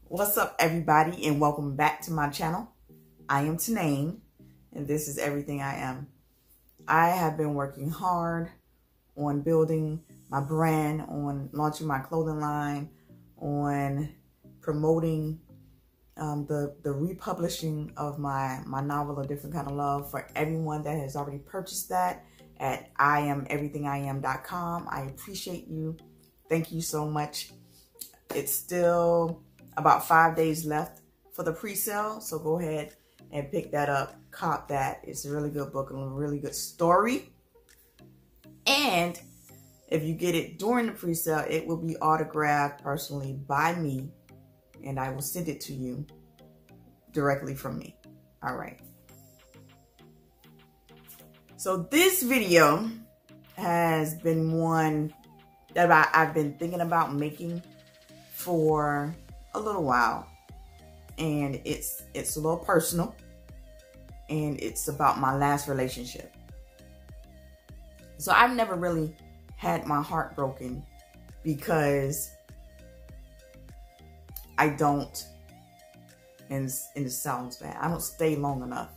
What's up, everybody, and welcome back to my channel. I am Tanaine, and this is Everything I Am. I have been working hard on building my brand, on launching my clothing line, on promoting the republishing of my novel, A Different Kind of Love, for everyone that has already purchased that at IamEverythingIam.com. I appreciate you. Thank you so much. It's still about 5 days left for the pre-sale, so go ahead and pick that up, cop that. It's a really good book and a really good story. And if you get it during the pre-sale, it will be autographed personally by me, and I will send it to you directly from me. All right. So this video has been one that I've been thinking about making for a little while, and it's a little personal, and it's about my last relationship. So I've never really had my heart broken because I don't, and it sounds bad, I don't stay long enough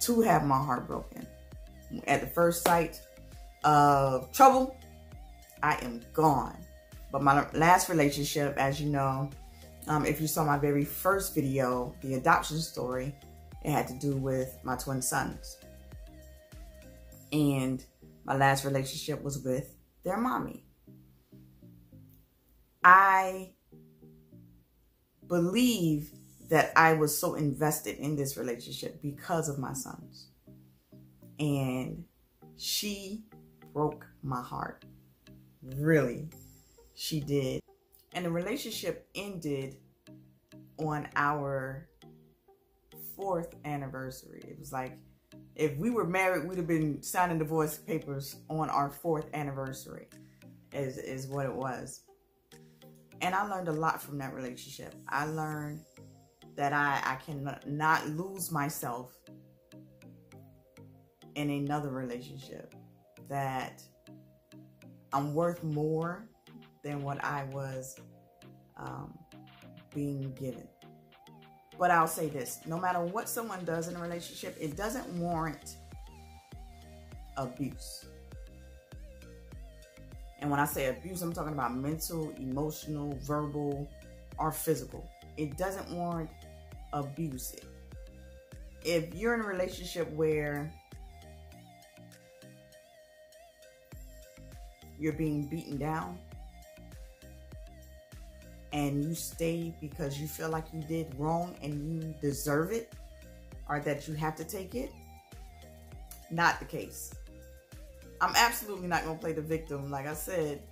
to have my heart broken. At the first sight of trouble, I am gone. But my last relationship, as you know, if you saw my very first video, the adoption story, it had to do with my twin sons. And my last relationship was with their mommy. I believe that I was so invested in this relationship because of my sons. And she broke my heart. Really, she did. And the relationship ended on our 4th anniversary. It was like, if we were married, we'd have been signing divorce papers on our 4th anniversary, is what it was. And I learned a lot from that relationship. I learned that I cannot lose myself in another relationship, that I'm worth more than what I was being given. But I'll say this, no matter what someone does in a relationship, it doesn't warrant abuse. And when I say abuse, I'm talking about mental, emotional, verbal, or physical. It doesn't warrant abuse. If you're in a relationship where you're being beaten down, and you stay because you feel like you did wrong and you deserve it, or that you have to take it, not the case. I'm absolutely not going to play the victim. Like I said,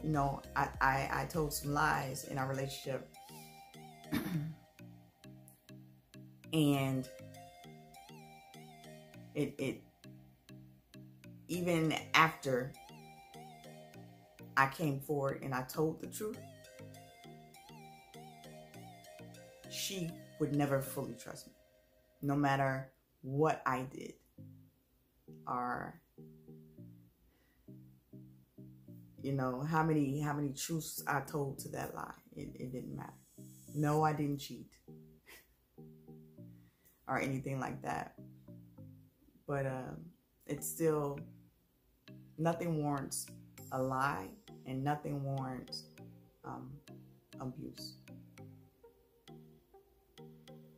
you know, I told some lies in our relationship. And it even after I came forward and I told the truth, she would never fully trust me, no matter what I did, or, you know, how many truths I told to that lie. It didn't matter. No, I didn't cheat or anything like that. But it's still, nothing warrants a lie, and nothing warrants abuse.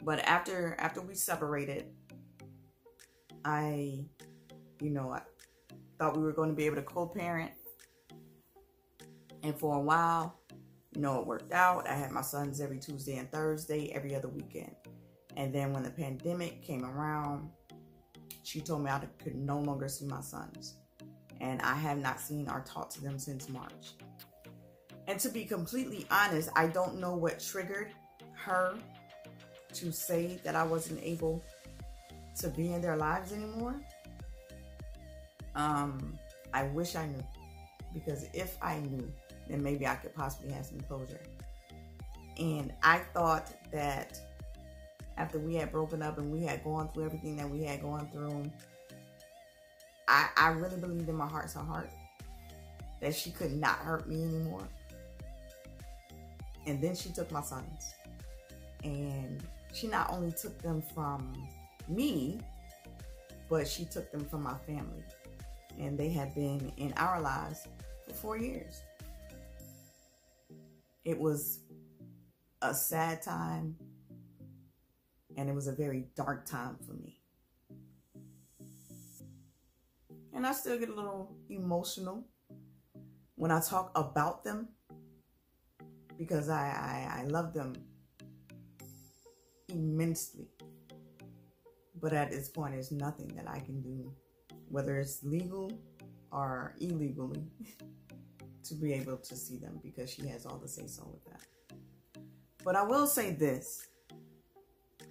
But after we separated, I thought we were going to be able to co-parent. And for a while, you know, it worked out. I had my sons every Tuesday and Thursday, every other weekend. And then when the pandemic came around, she told me I could no longer see my sons. And I have not seen or talked to them since March. And to be completely honest, I don't know what triggered her to say that I wasn't able to be in their lives anymore. I wish I knew, because if I knew, then maybe I could possibly have some closure. And I thought that after we had broken up and we had gone through everything that we had gone through, I really believed in my heart to heart that she could not hurt me anymore. And then she took my sons. And she not only took them from me, but she took them from my family. And they have been in our lives for 4 years. It was a sad time, and it was a very dark time for me. And I still get a little emotional when I talk about them, because I love them immensely. But at this point, there's nothing that I can do, whether it's legal or illegally, to be able to see them, because she has all the say-so with that. But I will say this.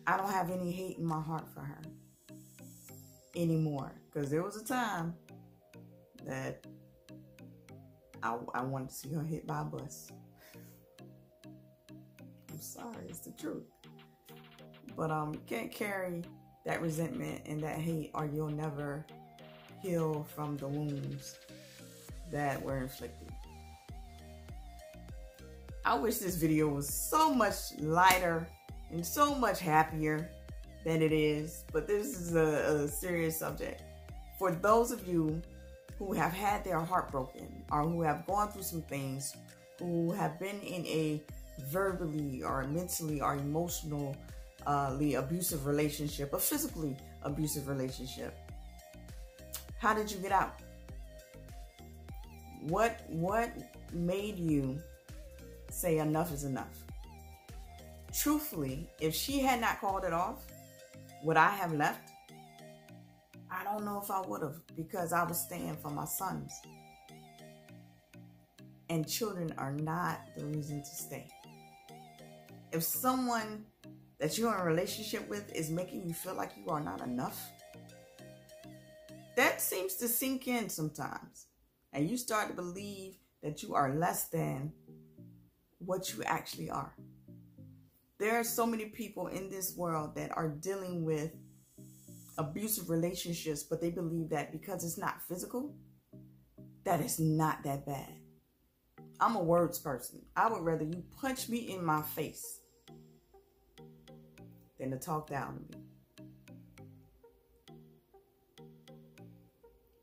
I don't have any hate in my heart for her anymore, because there was a time that I wanted to see her hit by a bus. I'm sorry, it's the truth. But you can't carry that resentment and that hate, or you'll never heal from the wounds that were inflicted. I wish this video was so much lighter and so much happier than it is, but this is a serious subject. For those of you who have had their heart broken, or who have gone through some things, who have been in a verbally or mentally or emotionally abusive relationship, a physically abusive relationship, how did you get out? What made you say enough is enough? Truthfully, if she had not called it off, would I have left? I don't know if I would have, because I was staying for my sons. And children are not the reason to stay. If someone that you're in a relationship with is making you feel like you are not enough, that seems to sink in sometimes. And you start to believe that you are less than what you actually are. There are so many people in this world that are dealing with abusive relationships, but they believe that because it's not physical, that it's not that bad. I'm a words person. I would rather you punch me in my face than to talk down to me.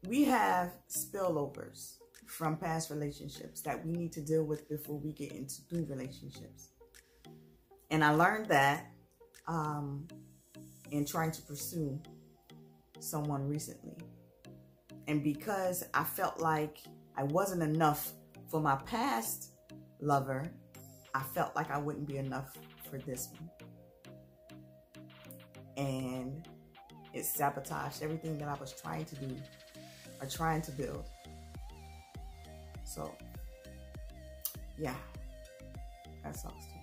We have spillovers from past relationships that we need to deal with before we get into new relationships. And I learned that in trying to pursue someone recently. And because I felt like I wasn't enough for my past lover, I felt like I wouldn't be enough for this one. And it sabotaged everything that I was trying to do or trying to build. So, yeah, that sucks too.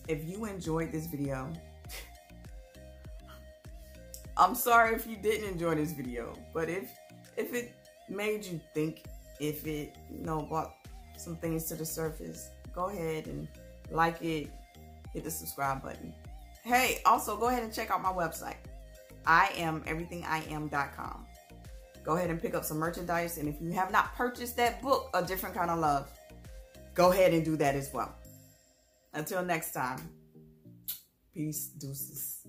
If you enjoyed this video, I'm sorry if you didn't enjoy this video, but if it made you think, if it, brought some things to the surface, go ahead and like it, hit the subscribe button. Hey, also go ahead and check out my website, IamEverythingIam.com. Go ahead and pick up some merchandise, and if you have not purchased that book, A Different Kind of Love, go ahead and do that as well. Until next time, peace, deuces.